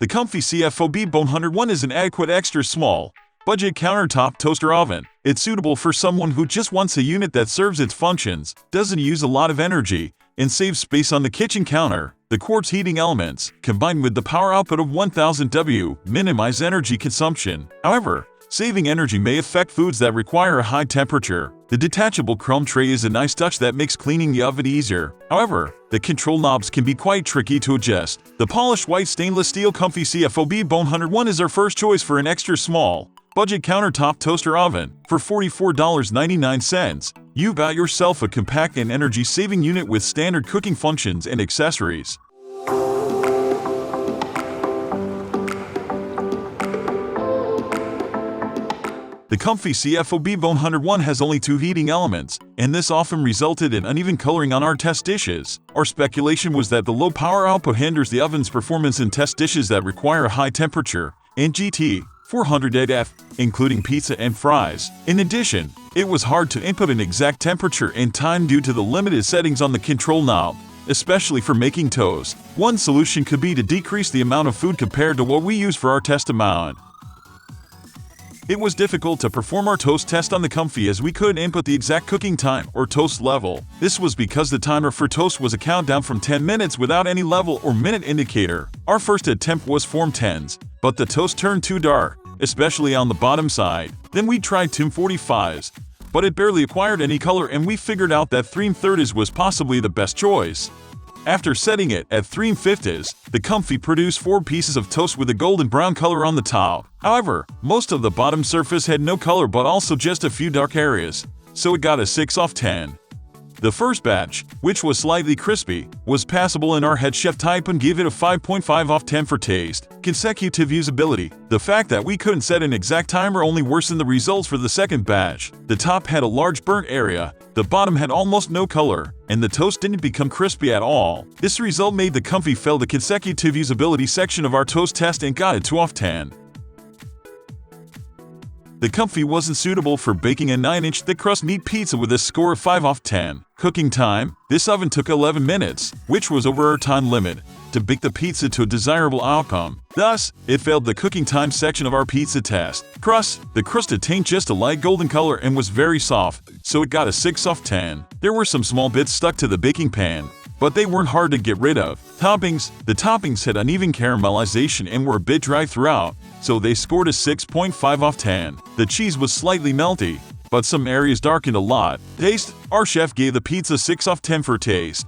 The COMFEE CFO-BB101 is an adequate extra small, budget countertop toaster oven. It's suitable for someone who just wants a unit that serves its functions, doesn't use a lot of energy, and saves space on the kitchen counter. The quartz heating elements, combined with the power output of 1000 W, minimize energy consumption. However, saving energy may affect foods that require a high temperature. The detachable chrome tray is a nice touch that makes cleaning the oven easier. However, the control knobs can be quite tricky to adjust. The polished white stainless steel COMFEE CFO-BB101 is our first choice for an extra small, budget countertop toaster oven. For $44.99, you've got yourself a compact and energy-saving unit with standard cooking functions and accessories. The COMFEE CFO-BB101 has only 2 heating elements, and this often resulted in uneven coloring on our test dishes. Our speculation was that the low power output hinders the oven's performance in test dishes that require a high temperature, and GT 400F, including pizza and fries. In addition, it was hard to input an exact temperature and time due to the limited settings on the control knob, especially for making toast. One solution could be to decrease the amount of food compared to what we use for our test amount. It was difficult to perform our toast test on the COMFEE as we couldn't input the exact cooking time or toast level. This was because the timer for toast was a countdown from 10 minutes without any level or minute indicator. Our first attempt was form 10s, but the toast turned too dark, especially on the bottom side. Then we tried Tim 45s, but it barely acquired any color, and we figured out that 3/30s was possibly the best choice. After setting it at 3/50s, the COMFEE produced 4 pieces of toast with a golden brown color on the top. However, most of the bottom surface had no color but also just a few dark areas, so it got a 6 off 10. The first batch, which was slightly crispy, was passable, and our head chef Typon gave it a 5.5 off 10 for taste. Consecutive usability. The fact that we couldn't set an exact timer only worsened the results for the second batch. The top had a large burnt area, the bottom had almost no color, and the toast didn't become crispy at all. This result made the COMFEE fail the consecutive usability section of our toast test and got a 2 off 10. The COMFEE wasn't suitable for baking a 9-inch thick crust meat pizza with a score of 5 off 10. Cooking time. This oven took 11 minutes, which was over our time limit, to bake the pizza to a desirable outcome. Thus, it failed the cooking time section of our pizza test. Crust. The crust attained just a light golden color and was very soft, so it got a 6 off 10. There were some small bits stuck to the baking pan, but they weren't hard to get rid of. Toppings. The toppings had uneven caramelization and were a bit dry throughout, so they scored a 6.5 off 10. The cheese was slightly melty, but some areas darkened a lot. Taste. Our chef gave the pizza 6 off 10 for taste.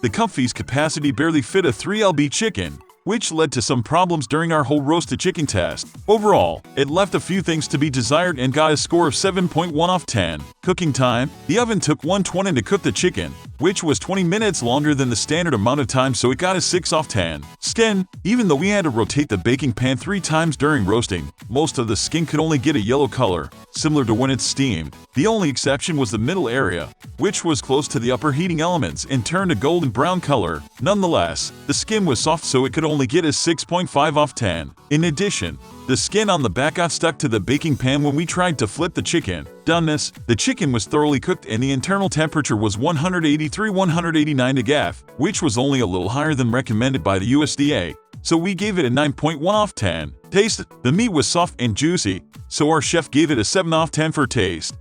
The COMFEE's capacity barely fit a 3lb chicken, which led to some problems during our whole roasted chicken test. Overall, it left a few things to be desired and got a score of 7.1 off 10. Cooking time. The oven took 120 to cook the chicken, which was 20 minutes longer than the standard amount of time, so it got a 6 off 10. Skin. Even though we had to rotate the baking pan 3 times during roasting, most of the skin could only get a yellow color, similar to when it's steamed. The only exception was the middle area, which was close to the upper heating elements and turned a golden brown color. Nonetheless, the skin was soft, so it could only get a 6.5 off 10. In addition, the skin on the back got stuck to the baking pan when we tried to flip the chicken. Doneness. The chicken was thoroughly cooked and the internal temperature was 183–189 degrees, which was only a little higher than recommended by the USDA, so we gave it a 9.1 off 10. Taste. The meat was soft and juicy, so our chef gave it a 7 off 10 for taste.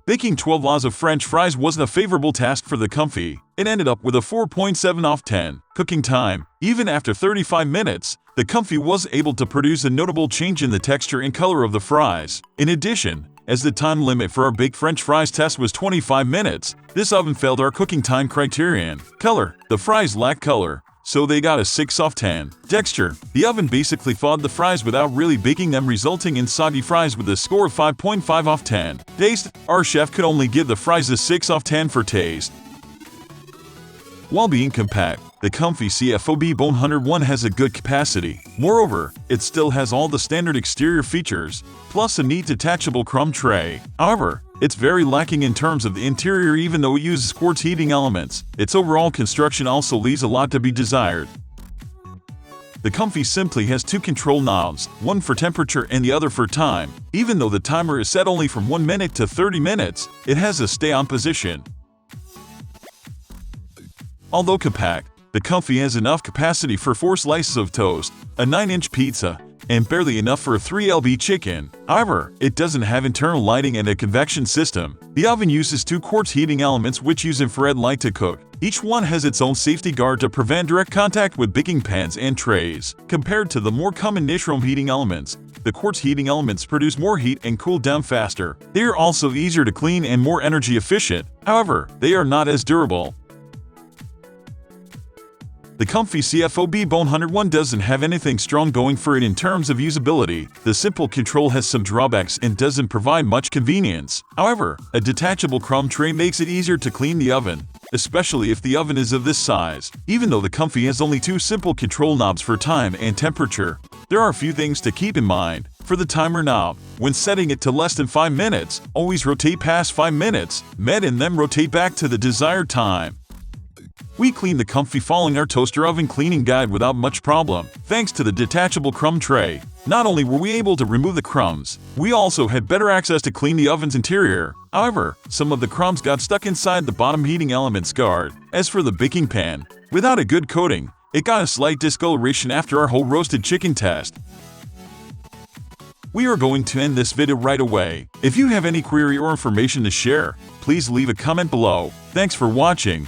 Baking 12 loaves of French fries wasn't a favorable task for the COMFEE. It ended up with a 4.7 off 10. Cooking time. Even after 35 minutes, the COMFEE was able to produce a notable change in the texture and color of the fries. In addition, as the time limit for our baked French fries test was 25 minutes, this oven failed our cooking time criterion. Color. The fries lacked color, so they got a 6 off 10. Texture. The oven basically thawed the fries without really baking them, resulting in soggy fries with a score of 5.5 off 10. Taste. Our chef could only give the fries a 6 off 10 for taste. While being compact, the COMFEE CFO-BB101 has a good capacity. Moreover, it still has all the standard exterior features, plus a neat detachable chrome tray. However, it's very lacking in terms of the interior. Even though it uses quartz heating elements, its overall construction also leaves a lot to be desired. The COMFEE simply has 2 control knobs, one for temperature and the other for time. Even though the timer is set only from 1 minute to 30 minutes, it has a stay-on position. Although compact, the The COMFEE has enough capacity for 4 slices of toast, a 9-inch pizza, and barely enough for a 3lb chicken. However, it doesn't have internal lighting and a convection system. The oven uses 2 quartz heating elements which use infrared light to cook. Each one has its own safety guard to prevent direct contact with baking pans and trays. Compared to the more common nichrome heating elements, the quartz heating elements produce more heat and cool down faster. They are also easier to clean and more energy efficient. However, they are not as durable. The COMFEE CFO-BB101 doesn't have anything strong going for it in terms of usability. The simple control has some drawbacks and doesn't provide much convenience. However, a detachable crumb tray makes it easier to clean the oven, especially if the oven is of this size. Even though the COMFEE has only 2 simple control knobs for time and temperature, there are a few things to keep in mind. For the timer knob, when setting it to less than 5 minutes, always rotate past 5 minutes, and then rotate back to the desired time. We cleaned the COMFEE following our toaster oven cleaning guide without much problem, thanks to the detachable crumb tray. Not only were we able to remove the crumbs, we also had better access to clean the oven's interior. However, some of the crumbs got stuck inside the bottom heating element's guard. As for the baking pan, without a good coating, it got a slight discoloration after our whole roasted chicken test. We are going to end this video right away. If you have any query or information to share, please leave a comment below. Thanks for watching.